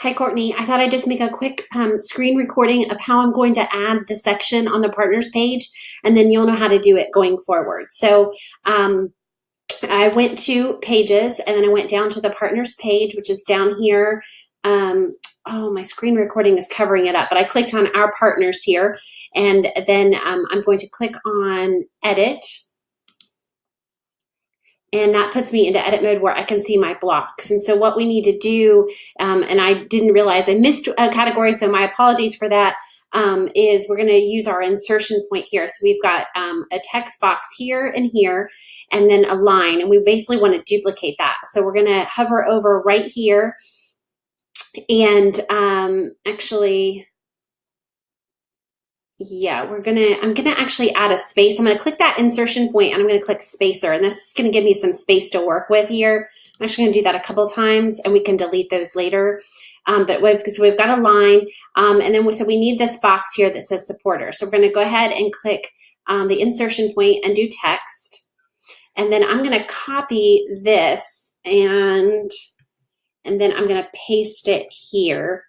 Hi, Courtney. I thought I'd just make a quick screen recording of how I'm going to add the section on the partners page, and then you'll know how to do it going forward. So I went to pages, and then I went down to the partners page, which is down here. Oh, my screen recording is covering it up, but I clicked on our partners here, and then I'm going to click on edit. And that puts me into edit mode where I can see my blocks. And so what we need to do, and I didn't realize I missed a category, so my apologies for that, is we're going to use our insertion point here. So we've got a text box here and here, and then a line, and we basically want to duplicate that. So we're going to hover over right here, and actually, yeah, I'm gonna actually add a space. I'm gonna click that insertion point and I'm gonna click spacer, and that's just gonna give me some space to work with here. I'm actually gonna do that a couple times and we can delete those later. But we've got a line, and then so we need this box here that says supporter. So we're gonna go ahead and click the insertion point and do text. And then I'm gonna copy this and then I'm gonna paste it here.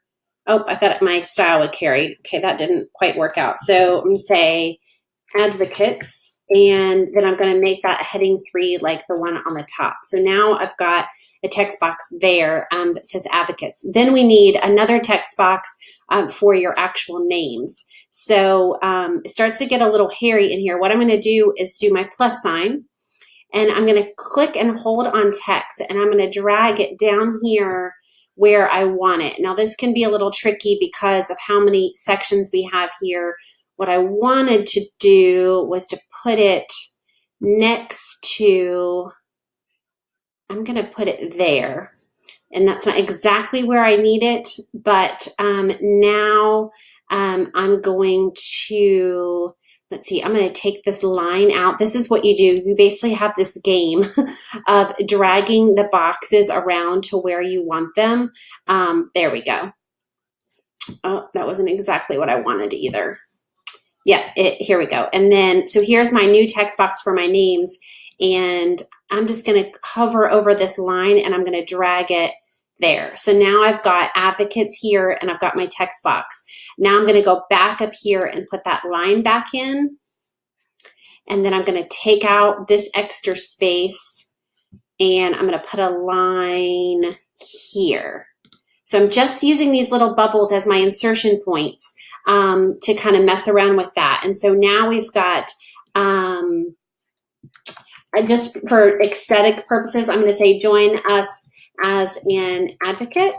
Oh, I thought my style would carry. Okay, that didn't quite work out. So I'm going to say advocates, and then I'm going to make that heading 3 like the one on the top. So now I've got a text box there that says advocates. Then we need another text box for your actual names. So it starts to get a little hairy in here. What I'm going to do is do my plus sign, and I'm going to click and hold on text, and I'm going to drag it down here where I want it. Now this can be a little tricky because of how many sections we have here. What I wanted to do was to put it next to, I'm gonna put it there. And that's not exactly where I need it, but now I'm going to, let's see, I'm going to take this line out. This is what you do. You basically have this game of dragging the boxes around to where you want them. There we go. Oh, that wasn't exactly what I wanted either. Yeah, here we go. And then, so here's my new text box for my names. And I'm just going to hover over this line and I'm going to drag it there. So now I've got advocates here and I've got my text box. Now I'm going to go back up here and put that line back in. And then I'm going to take out this extra space and I'm going to put a line here. So I'm just using these little bubbles as my insertion points to kind of mess around with that. And so now we've got, just for aesthetic purposes, I'm going to say join us as an advocate,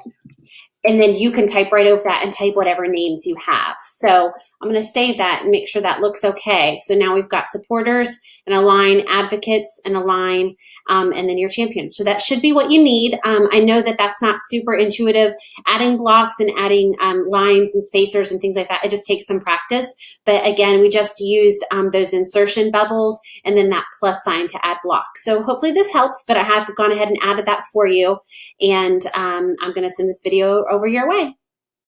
and then you can type right over that and type whatever names you have. So I'm going to save that and make sure that looks okay. So now we've got supporters and a line, advocates and a line, and then your champion. So that should be what you need. I know that that's not super intuitive, adding blocks and adding lines and spacers and things like that. It just takes some practice. But again, we just used those insertion bubbles and then that plus sign to add blocks. So hopefully this helps, but I have gone ahead and added that for you. And I'm going to send this video over your way.